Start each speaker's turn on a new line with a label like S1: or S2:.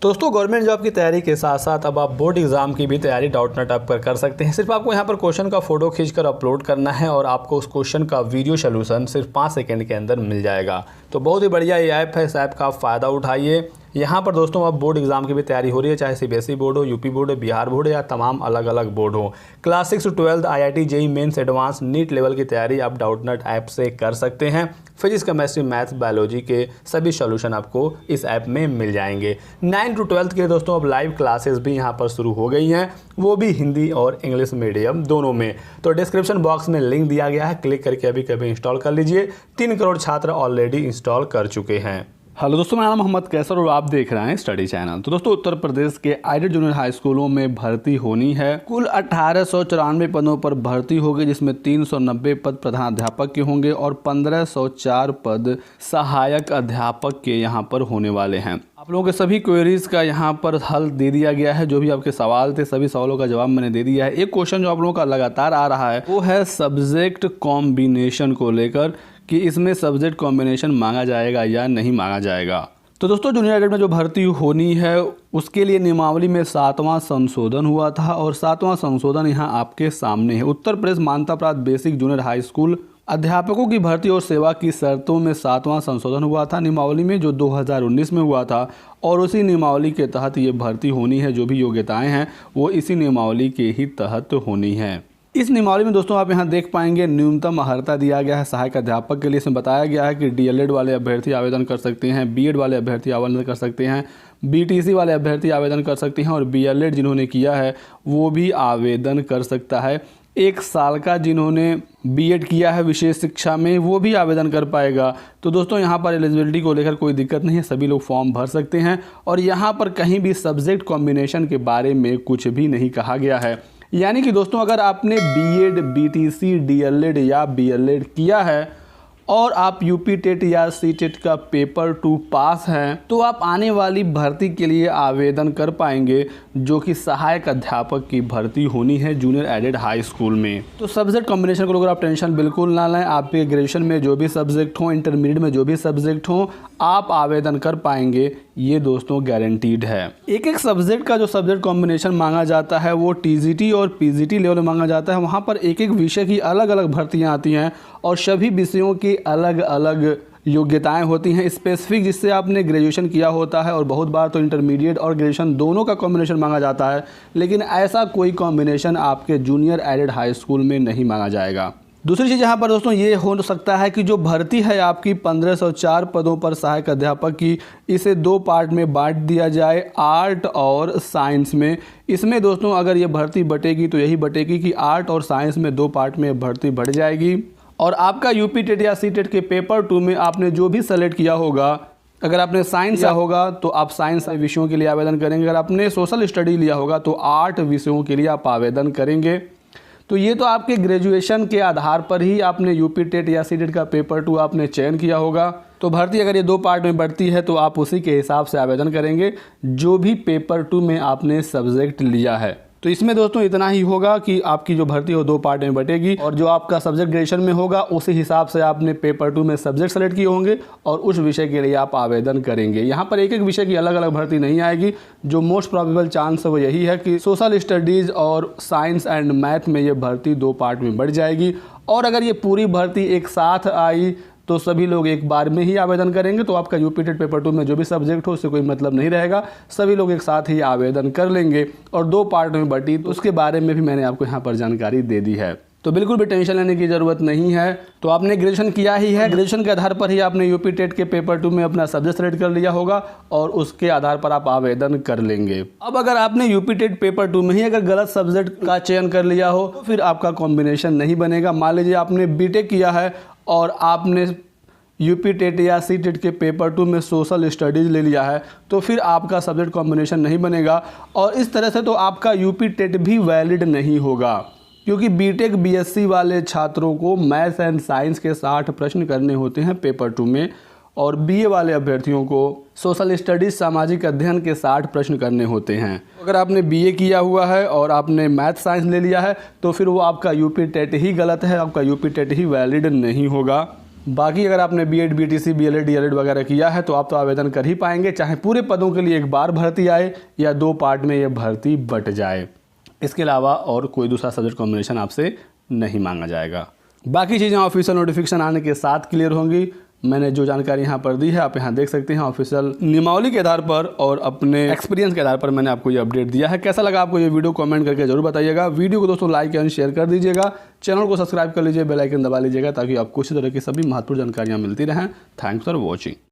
S1: दोस्तों government job की तैयारी के साथ साथ अब आप बोर्ड एग्जाम की भी तैयारी डाउटनेट ऐप पर कर सकते हैं। सिर्फ आपको यहाँ पर क्वेश्चन का फोटो खींचकर अपलोड करना है और आपको उस क्वेश्चन का वीडियो सोल्यूशन सिर्फ 5 सेकंड के अंदर मिल जाएगा। तो बहुत ही बढ़िया ये ऐप है, इस ऐप का आप फ़ायदा उठाइए। यहाँ पर दोस्तों अब बोर्ड एग्जाम की भी तैयारी हो रही है, चाहे सीबीएसई बोर्ड हो, यूपी बोर्ड हो, बिहार बोर्ड या तमाम अलग अलग बोर्ड हो। Class 6 to 12 IIT JEE mains advance NEET level की तैयारी आप डाउटनेट ऐप से कर सकते हैं। फिजिक्स केमिस्ट्री मैथ्स बायोलॉजी के सभी सॉल्यूशन आपको इस ऐप में मिल जाएंगे। 9 to 12 के दोस्तों अब लाइव क्लासेस भी यहाँ पर शुरू हो गई हैं, वो भी हिंदी और इंग्लिश मीडियम दोनों में। तो डिस्क्रिप्शन बॉक्स में लिंक दिया गया है, क्लिक करके अभी कभी इंस्टॉल कर लीजिए। 3 करोड़ छात्र ऑलरेडी इंस्टॉल कर चुके हैं।
S2: हेलो दोस्तों, मेरा नाम मोहम्मद कैसर और आप देख रहे हैं स्टडी चैनल। तो दोस्तों उत्तर प्रदेश के एडेड जूनियर हाई स्कूलों में भर्ती होनी है। कुल 1894 पदों पर भर्ती होगी, जिसमें 390 पद प्रधानाध्यापक के होंगे और 1504 पद सहायक अध्यापक के यहाँ पर होने वाले हैं। आप लोगों के सभी क्वेरीज का यहाँ पर हल दे दिया गया है। जो भी आपके सवाल थे सभी सवालों का जवाब मैंने दे दिया है। एक क्वेश्चन जो आप लोगों का लगातार आ रहा है वो है सब्जेक्ट कॉम्बिनेशन को लेकर कि इसमें सब्जेक्ट कॉम्बिनेशन मांगा जाएगा या नहीं मांगा जाएगा। तो दोस्तों जूनियर एडेड में जो भर्ती होनी है उसके लिए नियमावली में 7वां संशोधन हुआ था और 7वां संशोधन यहाँ आपके सामने है। उत्तर प्रदेश मान्यता प्राप्त बेसिक जूनियर हाई स्कूल अध्यापकों की भर्ती और सेवा की शर्तों में 7वां संशोधन हुआ था नियमावली में, जो 2019 में हुआ था। और उसी नियमावली के तहत ये भर्ती होनी है। जो भी योग्यताएं हैं वो इसी नियमावली के ही तहत होनी है। इस नियमावली में दोस्तों आप यहाँ देख पाएंगे न्यूनतम अर्हता दिया गया है सहायक अध्यापक के लिए। इसमें बताया गया है कि डीएलएड वाले अभ्यर्थी आवेदन कर सकते हैं, बीएड वाले अभ्यर्थी आवेदन कर सकते हैं, बीटीसी वाले अभ्यर्थी आवेदन कर सकते हैं और बीएलएड जिन्होंने किया है वो भी आवेदन कर सकता है। 1 साल का जिन्होंने बीएड किया है विशेष शिक्षा में वो भी आवेदन कर पाएगा। तो दोस्तों यहाँ पर एलिजिबिलिटी को लेकर कोई दिक्कत नहीं है, सभी लोग फॉर्म भर सकते हैं। और यहाँ पर कहीं भी सब्जेक्ट कॉम्बिनेशन के बारे में कुछ भी नहीं कहा गया है। यानी कि दोस्तों अगर आपने बीएड, बीटीसी, डीएलएड या बीएलएड किया है और आप यूपी टेट या सी टेट का पेपर 2 पास हैं तो आप आने वाली भर्ती के लिए आवेदन कर पाएंगे, जो कि सहायक अध्यापक की भर्ती होनी है जूनियर एडेड हाई स्कूल में। तो सब्जेक्ट कॉम्बिनेशन को लेकर आप टेंशन बिल्कुल ना लें। आपके ग्रेजुएशन में जो भी सब्जेक्ट हो, इंटरमीडिएट में जो भी सब्जेक्ट हो, आप आवेदन कर पाएंगे, ये दोस्तों गारंटीड है। एक सब्जेक्ट का जो सब्जेक्ट कॉम्बिनेशन मांगा जाता है वो टीजीटी और पीजीटी लेवल में मांगा जाता है। वहाँ पर एक विषय की अलग अलग भर्तियाँ आती हैं और सभी विषयों की अलग अलग योग्यताएं होती हैं स्पेसिफिक, जिससे आपने ग्रेजुएशन किया होता है। और बहुत बार तो इंटरमीडिएट और ग्रेजुएशन दोनों का कॉम्बिनेशन मांगा जाता है, लेकिन ऐसा कोई कॉम्बिनेशन आपके जूनियर एडेड हाई स्कूल में नहीं मांगा जाएगा। दूसरी चीज़ यहाँ पर दोस्तों ये हो सकता है कि जो भर्ती है आपकी 1504 पदों पर सहायक अध्यापक की, इसे 2 पार्ट में बांट दिया जाए, आर्ट और साइंस में। इसमें दोस्तों अगर ये भर्ती बटेगी तो यही बटेगी कि आर्ट और साइंस में 2 पार्ट में भर्ती बढ़ जाएगी। और आपका यूपी टेट या सी टेट के पेपर 2 में आपने जो भी सेलेक्ट किया होगा, अगर आपने साइंस लिया होगा तो आप साइंस विषयों के लिए आवेदन करेंगे, अगर आपने सोशल स्टडी लिया होगा तो 8 विषयों के लिए आप आवेदन करेंगे। तो ये तो आपके ग्रेजुएशन के आधार पर ही आपने यूपी टेट या सी टेट का पेपर 2 आपने चयन किया होगा। तो भर्ती अगर ये 2 पार्ट में बढ़ती है तो आप उसी के हिसाब से आवेदन करेंगे जो भी पेपर 2 में आपने सब्जेक्ट लिया है। तो इसमें दोस्तों इतना ही होगा कि आपकी जो भर्ती हो 2 पार्ट में बटेगी और जो आपका सब्जेक्ट ग्रेजुएशन में होगा उसी हिसाब से आपने पेपर 2 में सब्जेक्ट सेलेक्ट किए होंगे और उस विषय के लिए आप आवेदन करेंगे। यहाँ पर एक विषय की अलग अलग भर्ती नहीं आएगी। जो मोस्ट प्रोबेबल चांस है वो यही है कि सोशल स्टडीज़ और साइंस एंड मैथ में ये भर्ती 2 पार्ट में बढ़ जाएगी। और अगर ये पूरी भर्ती एक साथ आई तो सभी लोग एक बार में ही आवेदन करेंगे, तो आपका यूपी टेट पेपर 2 में जो भी सब्जेक्ट हो उससे कोई मतलब नहीं रहेगा, सभी लोग एक साथ ही आवेदन कर लेंगे। और 2 पार्ट में बटी तो उसके बारे में भी मैंने आपको यहाँ पर जानकारी दे दी है। तो बिल्कुल भी टेंशन लेने की ज़रूरत नहीं है। तो आपने ग्रेजुएशन किया ही है, ग्रेजुएशन के आधार पर ही आपने यूपी टेट के पेपर 2 में अपना सब्जेक्ट सेलेक्ट कर लिया होगा और उसके आधार पर आप आवेदन कर लेंगे। अब अगर आपने यूपी टेट पेपर 2 में ही अगर गलत सब्जेक्ट का चयन कर लिया हो तो फिर आपका कॉम्बिनेशन नहीं बनेगा। मान लीजिए आपने बीटेक किया है और आपने यूपी टेट या सी टेट के पेपर 2 में सोशल स्टडीज़ ले लिया है तो फिर आपका सब्जेक्ट कॉम्बिनेशन नहीं बनेगा और इस तरह से तो आपका यूपी टेट भी वैलिड नहीं होगा, क्योंकि बीटेक बीएससी वाले छात्रों को मैथ्स एंड साइंस के 60 प्रश्न करने होते हैं पेपर 2 में और बीए वाले अभ्यर्थियों को सोशल स्टडीज़ सामाजिक अध्ययन के 60 प्रश्न करने होते हैं। अगर आपने बीए किया हुआ है और आपने मैथ साइंस ले लिया है तो फिर वो आपका यूपी टेट ही गलत है, आपका यूपी टेट ही वैलिड नहीं होगा। बाकी अगर आपने बीएड, बीटीसी, बीएलएड, डीएलएड वगैरह किया है तो आप तो आवेदन कर ही पाएंगे, चाहे पूरे पदों के लिए एक बार भर्ती आए या 2 पार्ट में ये भर्ती बट जाए। इसके अलावा और कोई दूसरा सब्जेक्ट कॉम्बिनेशन आपसे नहीं मांगा जाएगा। बाकी चीज़ें ऑफिशियल नोटिफिकेशन आने के साथ क्लियर होंगी। मैंने जो जानकारी यहाँ पर दी है आप यहाँ देख सकते हैं, ऑफिशियल नियमावली के आधार पर और अपने एक्सपीरियंस के आधार पर मैंने आपको ये अपडेट दिया है। कैसा लगा आपको ये वीडियो कमेंट करके जरूर बताइएगा। वीडियो को दोस्तों लाइक एंड शेयर कर दीजिएगा, चैनल को सब्सक्राइब कर लीजिए, बेल आइकन दबा लीजिएगा ताकि आपको इसी तरह की सभी महत्वपूर्ण जानकारियाँ मिलती रहें। Thanks for watching.